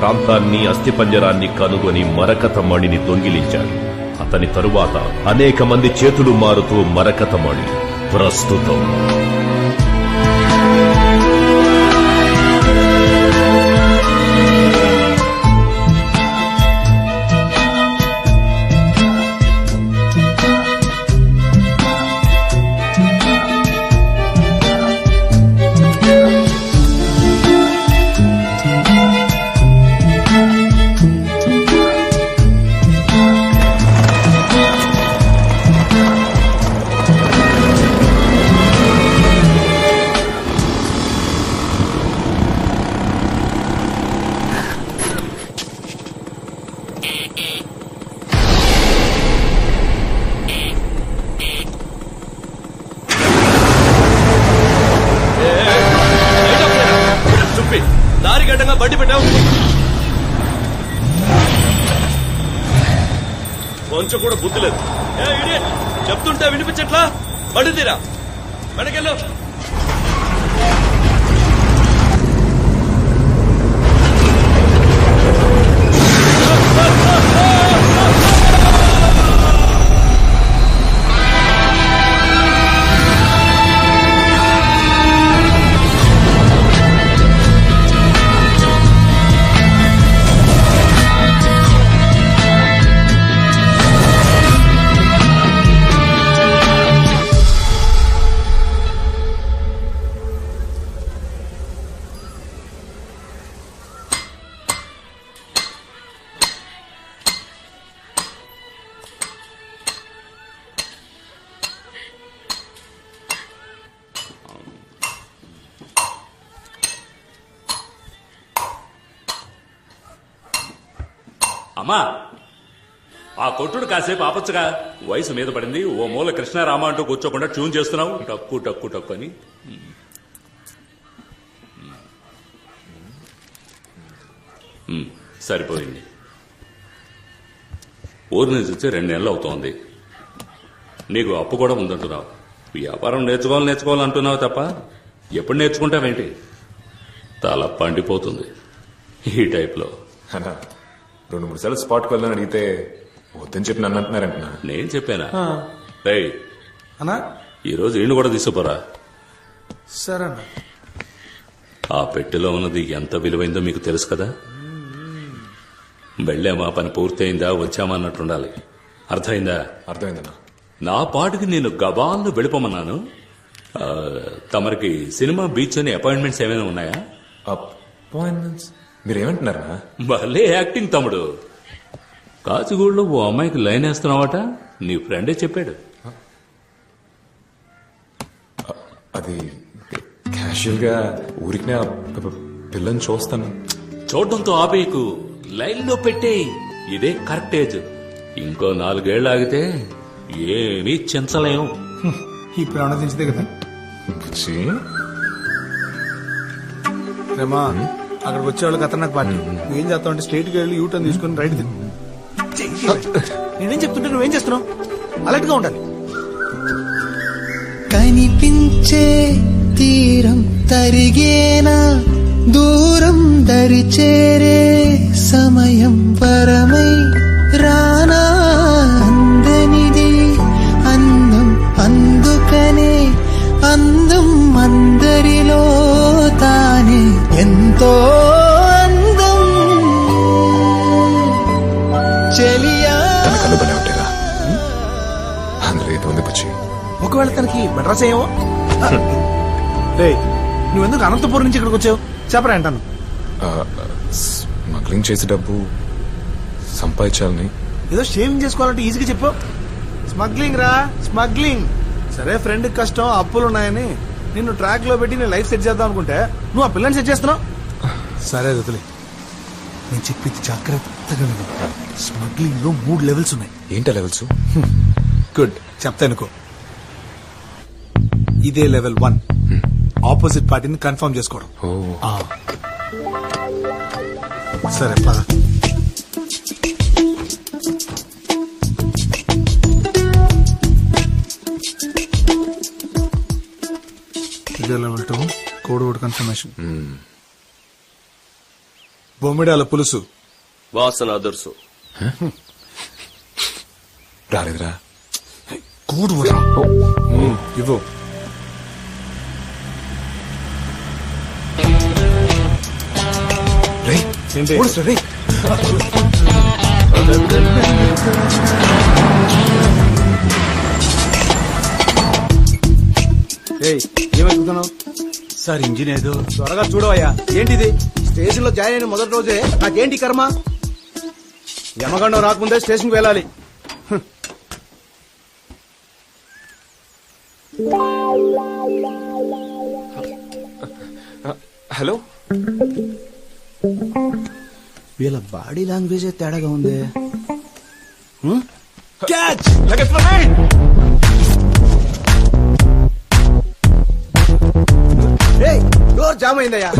ప్రాంతాన్ని అస్థిపంజరాన్ని కనుగొని మరకత మణిని దొంగిలించాడు. అతని తరువాత అనేక మంది చేతులు మారుతూ మరకత మణి ప్రస్తుతం దారిగడ్డంగా బండి పెట్టావు. కొంచెం కూడా బుద్ధి లేదు. చెప్తుంటే వినిపించట్లా? బండి తీరా, వెనకెళ్ళు. అమ్మా, ఆ కొట్టుడు కాసేపు ఆపచ్చుగా. వయసు మీద పడింది. ఓ మూల కృష్ణారామ అంటూ కూర్చోకుండా ట్యూన్ చేస్తున్నావు. టక్కు టక్కు టక్కు అని. సరిపోయింది. ఊరి నుంచి వచ్చి 2 నెలలు అవుతోంది. నీకు అప్పు కూడా ఉందంటున్నావు. వ్యాపారం నేర్చుకోవాలంటున్నావు తప్ప ఎప్పుడు నేర్చుకుంటావేంటి? తల పండిపోతుంది ఈ టైప్లో. 2-3 సార్లు స్పాట్కి వెళ్ళని అడిగితే వద్దని చెప్పి నన్ను అంటున్నారంటున్నా. నేను చెప్పానా? రేయ్ అన్నా, ఈరోజు ఈయన కూడా తీసుకుపోరా. సరే అన్న. ఆ పెట్టెలో ఉన్నది ఎంత విలువైందో మీకు తెలుసు కదా. వెళ్ళామా, పని పూర్తయిందా, వచ్చామా అన్నట్టుండాలి. అర్థమైందా? అర్థమైందన్నా. నా పాటుకి నేను గబాల్లో వెళ్ళిపోమన్నాను. తమరికి సినిమా, బీచ్ అని అపాయింట్మెంట్స్ ఏమైనా ఉన్నాయా? అపాయింట్మెంట్స్? మీరేమంటున్నారా? భలే యాక్టింగ్ తమ్ముడు. కాచిగూడలో ఓ అమ్మాయికి లైన్ వేస్తున్నావట. నీ ఫ్రెండే చెప్పాడు. అది క్యాషువల్ గా ఊరికి పిల్లని చూస్తాను. చూడడంతో ఆపేయకు, లైన్ లో పెట్టే. ఇదే కరెక్ట్ ఏజ్. ఇంకో 4 ఏళ్ళు ఆగితే ఏమీ చించలేం. ఇప్పుడు ఏమన్నా దించితే కదా. రేమా, అక్కడికి వచ్చేవాళ్ళకి ఖతర్నాక్ పార్టీ. నువ్వేం చేస్తావు అంటే స్ట్రైట్ గా వెళ్ళి యూటర్న్ తీసుకుని రైట్ తిను. నేనేం చెప్తుంటే నువ్వేం చేస్తున్నావు? అలర్ట్ గా ఉండాలి. కనిపించే తీరం తరిగేనా, దూరం దరి చేరే సమయం పరమై రానా, అందనిది అందం, అందుకనే అందం అందరిలో తానే ఎంతో అందం. చెలియా అందులో ఏదో ఉంది బుచ్చి. ఒకవేళ తనకి మెడ్రాస్ అయ్యావో. రే, నువ్వెందుకు అనంతపురం నుంచి ఇక్కడికి వచ్చావు చెప్పరా అంటాను. స్మగ్లింగ్ చేసి డబ్బు సంపాదించాలని. ఏదో షేవింగ్ చేసుకోవాలంటే ఈజీగా చెప్పావు. స్మగ్లింగ్ రా, స్మగ్లింగ్. సరే, ఫ్రెండ్ కష్టం, అప్పులున్నాయని నిన్ను ట్రాక్ లో పెట్టి నేను లైఫ్ సెట్ చేద్దాం అనుకుంటే నువ్వు ఆ పిల్లని సెట్ చేస్తున్నావు. సరే వదిలే, నేను చెప్పింది జాగ్రత్తగా విను. స్మగ్లింగ్ లో 3 లెవెల్స్ ఉన్నాయి. ఏంటా లెవెల్స్? గుడ్, చెప్తా అనుకో. ఇదే లెవెల్ 1, ఆపోజిట్ పార్టీని కన్ఫర్మ్ చేసుకోవడం. సరే పద. ఇదే లెవెల్ 2, కోడ్ వర్డ్ కన్ఫర్మేషన్. బొమ్మిడాల పులుసు. వాసన అదుర్సు. రాలేదురా. కూడు ఇవ్వు. రేయ్, ఏంటి? పోలీసులు, రేయ్. ఏమవుతున్నావు సార్ ఇంజిన్ ఏదో. త్వరగా చూడవయ్యా. ఏంటిది? స్టేషన్ లో జాయిన్ అయిన మొదటి రోజే నాకేంటి కర్మ? యమగండం రాకముందే స్టేషన్ కి వెళ్ళాలి. హలో. వీళ్ళ బాడీ లాంగ్వేజ్ తేడాగా ఉంది. క్యాచ్. డోర్ జామ్ అయిందయ్యా.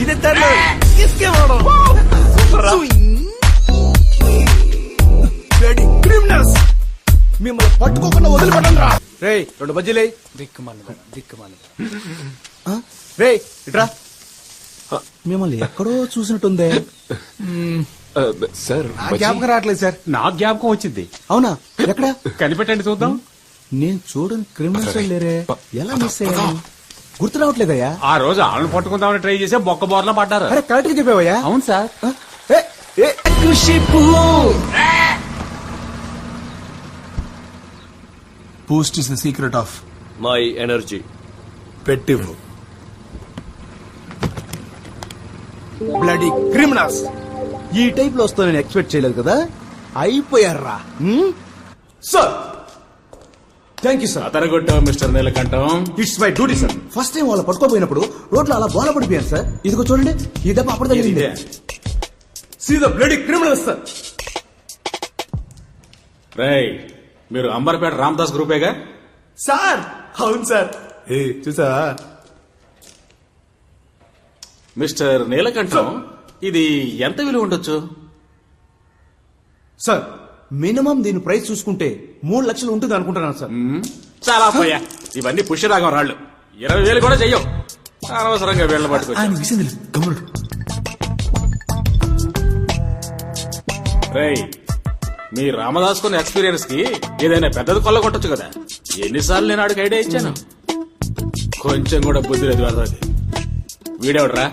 ఇదే క్రిమినల్స్ మిమ్మల్ని పట్టుకోకుండా వదిలిపెట్టండి రా. రే 2 బజ్జీలే. దిక్కుమాలి రే ఇట్రా. మిమ్మల్ని ఎక్కడో చూసినట్టుందే. సార్, జ్ఞాపకం రావట్లేదు సార్. నా జ్ఞాపకం వచ్చింది. అవునా? ఎక్కడ కనిపెట్టండి చూద్దాం. నేను చూడని క్రిమినల్స్ లేరే. ఎలా మిస్ అయ్యాను? గుర్తు రావట్లేదయ్యా. ఆ రోజు ఆళ్ళని పట్టుకుందామని ట్రై చేసే బొక్క బోర్లా పడ్డారు. అరే కరెక్ట్ గా చెప్పావయ్యా. అవును sir. Boost is the secret of my energy. పెట్టివ్వు. Bloody criminals. ఈ టైప్ లో వస్తా నేను ఎక్స్పెక్ట్ చేయలేదు కదా. అయిపోయారా సార్? Thank you sir. అతరగొట్టావు mister Neelakantam. It's my duty sir. First time వాళ్ళ పట్టుకోపోయినప్పుడు రోడ్లో అలా బోల పడిపోయాను సార్. ఇదిగో చూడండి, ఈ దెబ్బ అప్పుడు తగిలింది. See the bloody criminals sir. రేయ్, మీరు అంబర్పేట రామదాస్ గ్రూపేగా? సార్ అవును సార్. చూసా మిస్టర్ నీలకంఠం, ఇది ఎంత విలువ ఉండొచ్చు? సార్ మినిమం దీని ప్రైస్ చూసుకుంటే 3 లక్షలు ఉంటుంది అనుకుంటున్నాను సార్. చాలా పోయా, ఇవన్నీ పుష్యరాగం రాళ్ళు. 20,000 కూడా చెయ్యవు. అనవసరంగా వీళ్ళ పట్టుకొచ్చి. రేయ్, మీ రామదాస్ కొన్న ఎక్స్పీరియన్స్ కి ఏదైనా పెద్దది కొల్ల కొట్టచ్చు కదా. ఎన్నిసార్లు నేను ఆడికి ఐడియా ఇచ్చాను. కొంచెం కూడా బుద్ధి లేదు వాళ్ళకి. వీడెవడరా?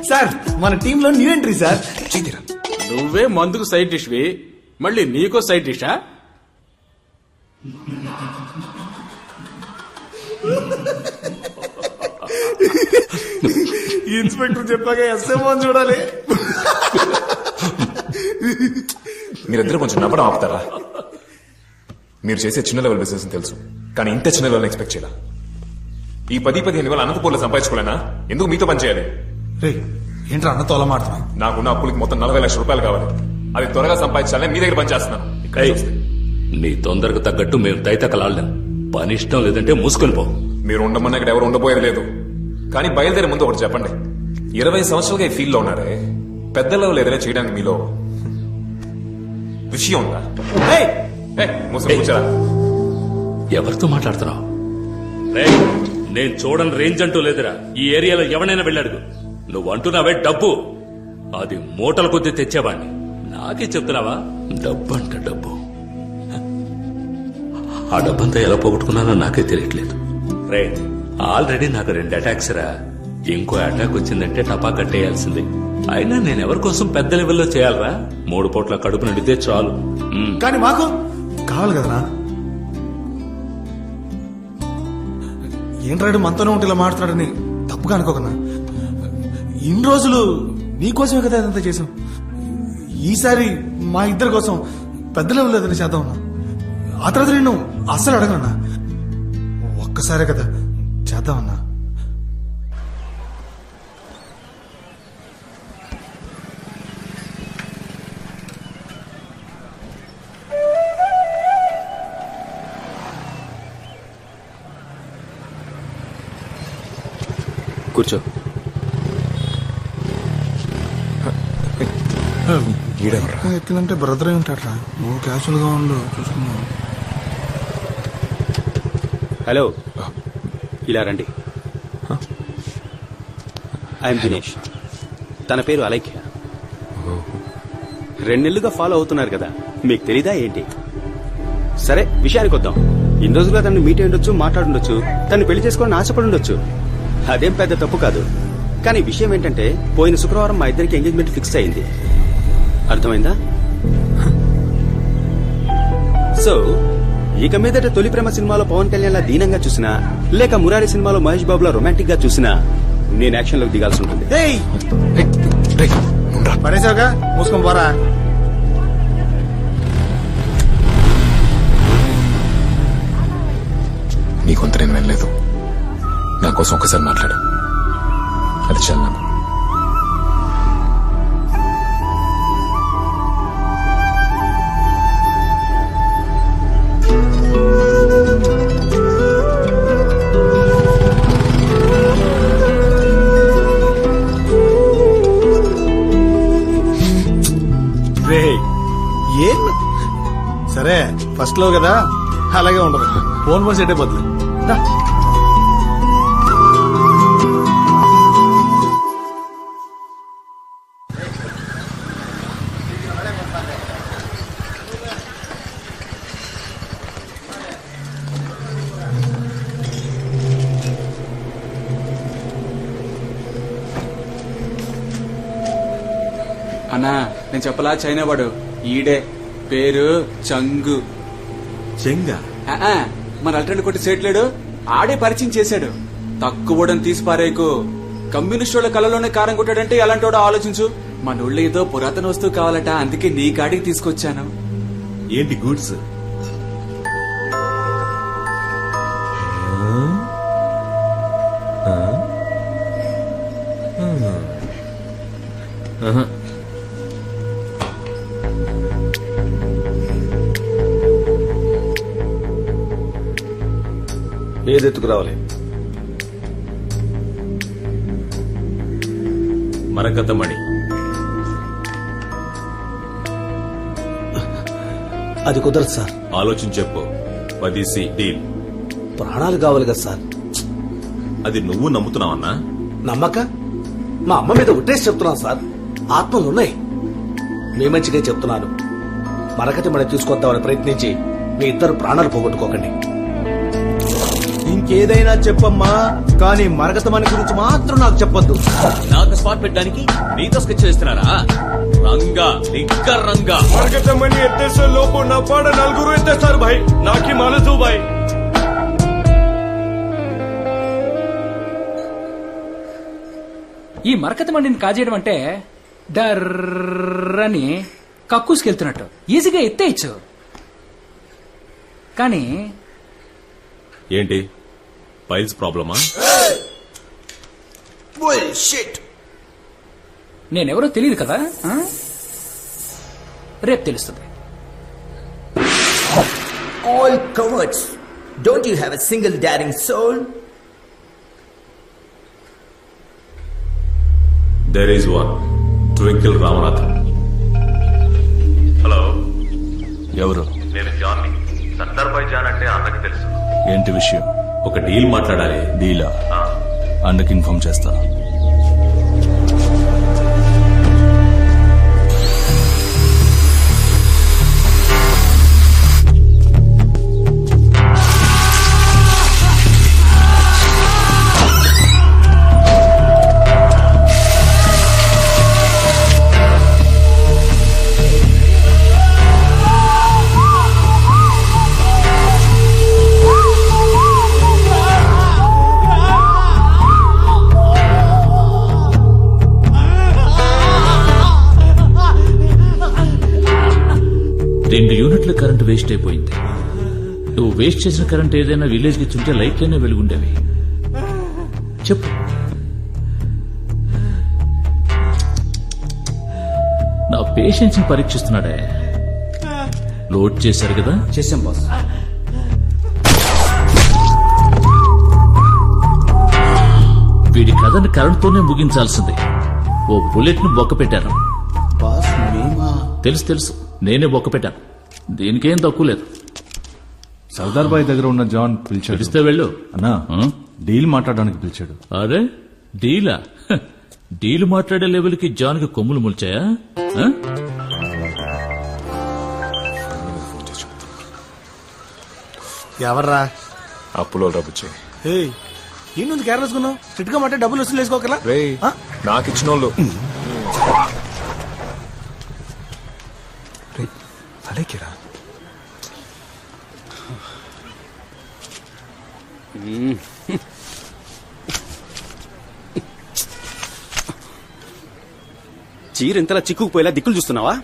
సార్ మన టీమ్ లో న్యూ ఎంట్రీ సార్. నువ్వే మందుకు సైడ్ డిష్వి, మళ్ళీ నీకో సైడ్ డిషా? ఇన్స్పెక్టర్ చెప్పాక ఎస్ఎంఓ చూడాలి. మీరిద్దరు కొంచెం నవ్వడం ఆపుతారా? మీరు చేసే చిన్న లెవెల్ బిజినెస్ తెలుసు, కానీ ఇంత చిన్న లెవెల్ ఎక్స్పెక్ట్ చేయాల. ఈ 10-15 వేల అనంతపూర్లో సంపాదించుకోలేనా? ఎందుకు మీతో పని చేయాలి? ఏంట్రా అన్నతో అలా మాట్లాడుతున్నావు? నాకున్న అప్పులకి మొత్తం 40 లక్షల రూపాయలు కావాలి. అది త్వరగా సంపాదించాలని మీ దగ్గర పని చేస్తున్నాను. నీ తొందరకు తగ్గట్టు మేము తైతకలాడలేం. పని ఇష్టం లేదంటే మూసుకొని పో. మీరు ఉండమన్నా ఇక్కడ ఎవరు ఉండబోయేది లేదు. కానీ బయలుదేరే ముందు ఒకటి చెప్పండి. 20 సంవత్సరాలుగా ఈ ఫీల్డ్ లో ఉన్నారే, పెద్ద లెవెల్ ఏదైనా చేయడానికి మీలో విషయం ఉందా? ముసలి కూర్చోరా. ఎవరితో మాట్లాడుతున్నావు? నేను చూడని రేంజ్ అంటూ లేదురా. ఈ ఏరియాలో ఎవరైనా వెళ్ళాడు. నువ్వు అంటున్నావే డబ్బు, అది మూటల కొద్దీ తెచ్చేవాడిని. నాకే చెప్తున్నావా? డబ్బు అంట డబ్బు. ఆ డబ్బంతా ఎలా పోగొట్టుకున్నానో నాకే తెలియట్లేదు. రే, ఆల్రెడీ నాకు 2 అటాక్స్ రా. ఇంకో అటాక్ వచ్చిందంటే టపా కట్టేయాల్సిందే. అయినా నేను ఎవరి కోసం పెద్ద లెవెల్లో చేయాలరా? 3 పూట్ల కడుపు నిండితే చాలు. కానీ మాకు కావాలి కదనా. ఏంట్రాడు మనతోనే ఉంటే ఇలా మాట్లాడని తప్పుగా అనుకోకన్నా. ఇన్ని రోజులు నీకోసమే కదా అదంతా చేసాం. ఈసారి మా ఇద్దరి కోసం పెద్ద లెవెల్ ఏదైనా చేద్దాం అన్నా. ఆ తర్వాత నేను అస్సలు అడగనన్నా. ఒక్కసారే కదా చేద్దామన్నా. కూర్చో. ఎక్కిందంటే బ్రదర్ ఉంటాడ్రా. నువ్వు క్యాజువల్ గా ఉండు, చూసుకున్నావు. హలో, ఇలా రండి. ఐఎమ్ దినేష్. తన పేరు అలైక్య. 2 నెలలుగా ఫాలో అవుతున్నారు కదా, మీకు తెలీదా ఏంటి? సరే, విషయానికి వద్దాం. ఇన్ని రోజులుగా తనని మీట్ అయి ఉండొచ్చు, మాట్లాడుండొచ్చు, తను పెళ్లి చేసుకోవాలని ఆశపడి ఉండొచ్చు. అదేం పెద్ద తప్పు కాదు. కానీ విషయం ఏంటంటే, పోయిన శుక్రవారం మా ఇద్దరికి ఎంగేజ్మెంట్ ఫిక్స్ అయింది. అర్థమైందా? సో ఇక మీదట తొలి ప్రేమ సినిమాలో పవన్ కళ్యాణ్ లా దీనంగా చూసినా, లేక మురారి సినిమాలో మహేష్ బాబులా రొమాంటిక్ గా చూసినా, నేను యాక్షన్ లోకి దిగాల్సి ఉంటుంది. పడేసావుగా, మూసుకొని పోరా. నీ కొంత నేను వినలేదు. నా కోసం ఒకసారి మాట్లాడు, అది చాలు నాకు. ఏం సరే, ఫస్ట్ లో కదా అలాగే ఉండదు. ఫోన్ సెట్ అయిపోతుంది. అన్నా, నేను చెప్పలా చైనా వాడు ఈడే, పేరు చంగు. చెంగా మన అల్టర్నేట్ కొట్టి సేట్లేడు, ఆడే పరిచయం చేశాడు. తక్కువడం తీసి పారేకు. కమ్యూనిస్ట్ వాళ్ళ కళలోనే కారం కొట్టాడంటే ఎలాంటి వాడో ఆలోచించు. మన ఊళ్ళో ఏదో పురాతన వస్తువు కావాలట, అందుకే నీ కాడికి తీసుకొచ్చాను. ఏంటి గూడ్స్? ఏదెత్తుకురావాలి? మరకతమణి. అది కుదరదు సార్. ఆలోచించి చెప్పు. 10C deal. ప్రాణాలు కావాలి కదా సార్. అది నువ్వు నమ్ముతున్నావన్నా? నమ్మక మా అమ్మ మీద ఉట్టేసి చెప్తున్నాను సార్. ఆత్మలున్నాయి. మీ మంచిగా చెప్తున్నాను. మరకటి మణి తీసుకొద్దామని ప్రయత్నించి మీ ఇద్దరు ప్రాణాలు పోగొట్టుకోకండి. ఇంకేదైనా చెప్పమ్మా, కానీ మరకతమణి గురించి మాత్రం నాకు చెప్పొద్దు. నాకు స్పాట్ పెట్టడానికి నీతో స్కెచ్ చేస్తున్నారా? రంగా నిగ్గర్ రంగా మరకతమణి ఎత్తేసే లోపు నా పాడ 4 ఎత్తేస్తారు భాయ్. నాకి మాలదు భాయ్. ఈ మరకత మండిని కాజేయడం అంటే డర్రని కక్కుసుకెళ్తున్నట్టు ఈజీగా ఎత్తేయచ్చు. కానీ ఏంటి ఫైల్స్ ప్రాబ్లమా? నేనెవరో తెలియదు కదా, రేపు తెలుస్తుంది. All cowards. Don't you have a single daring soul? There is one. Twinkle Ramanathan. Hello, ఎవరు? నేను జాన్ని. సర్దార్ భాయ్ జాన్ అంటే అన్నకి తెలుసు. ఏంటి విషయం? ఒక డీల్ మాట్లాడాలి. డీలా? అన్నకి ఇన్ఫార్మ్ చేస్తా. కరెంట్ వేస్ట్ అయిపోయింది. నువ్వు వేస్ట్ చేసిన కరెంట్ ఏదైనా విలేజ్ కి చుంటే లైట్ అయినా వెలుగుండేవి. చెప్పు. నా పేషెన్స్ ని పరీక్షిస్తున్నాడే. లోడ్ చేశారు కదా? చేశాం బాస్. వీడి కథని కరెంట్ తోనే ముగించాల్సింది. ఓ బుల్లెట్ ను బొక్క పెట్టారు. తెలుసు తెలుసు, నేనే బొక్క పెట్టాను. దీనికేం తక్కువ లేదు. సర్దార్ బాయ్ దగ్గర ఉన్న జాన్ పిలిచాడు. పిలిస్తే వెళ్ళు. అన్నా డీల్ మాట్లాడడానికి పిలిచాడు. అరే డీలా? డీల్ మాట్లాడే లెవెల్కి జాన్కి కొమ్ములు ముల్చాయా? ఎవర్రా? అప్పులో రబ్బుచ్చే. ఏంటి కేర్లెస్ కొన్నావు? చిట్గా మాట డబ్బులు వసూలు వేసుకోకలా? రే నాకు ఇచ్చిన వాళ్ళు అలాగేరా. చీర ఇంతలా చిక్కుకుపోయేలా దిక్కులు చూస్తున్నావా?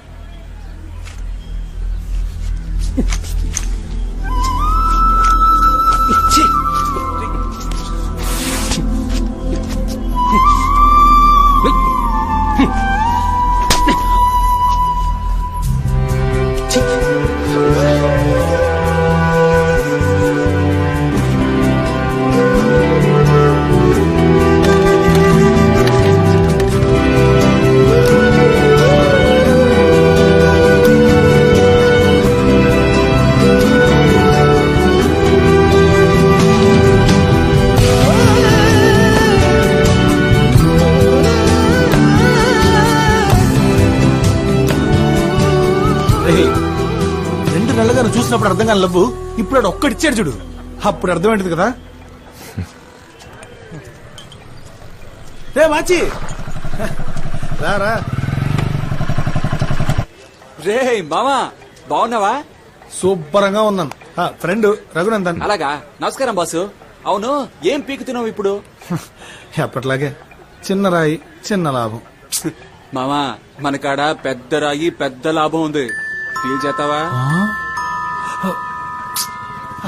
చూసినప్పుడు అర్థం కాని లవ్వు ఇప్పుడు ఆడు ఒక్కడిచ్చాడు చూడు, అప్పుడు అర్థమైంది కదా. రే మాచి రారా. రే మామా బాగున్నావా? సూపరంగా ఉన్నాను. ఫ్రెండ్ రఘునందన్. అలాగా, నమస్కారం బాసు. అవును, ఏం పీకుతున్నావు ఇప్పుడు? ఎప్పట్లాగే చిన్న రాయి చిన్న లాభం. మామా మన కాడ పెద్ద రాయి పెద్ద లాభం ఉంది, డీల్ చేస్తావా?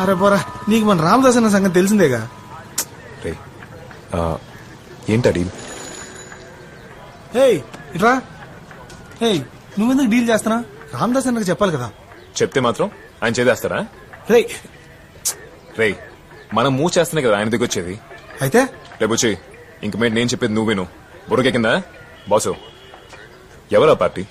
అరే పోరా, నీకు మన రామదాస్ అన్న సంగతి తెలిసిందేగా. ఏంటా డీల్? ఇట్రా. నువ్వెందుకు డీల్ చేస్తున్నా? రామదాస్ అన్నకు చెప్పాలి కదా. చెప్తే మాత్రం ఆయన చేదేస్తారా? రే మనం మూవ్ చేస్తేనే కదా ఆయన దిగొచ్చేది. అయితే లేబొచ్చి ఇంక మీద నేను చెప్పేది నువ్వేను. బుర్రకెక్కిందా బాసు? ఎవరా పార్టీ?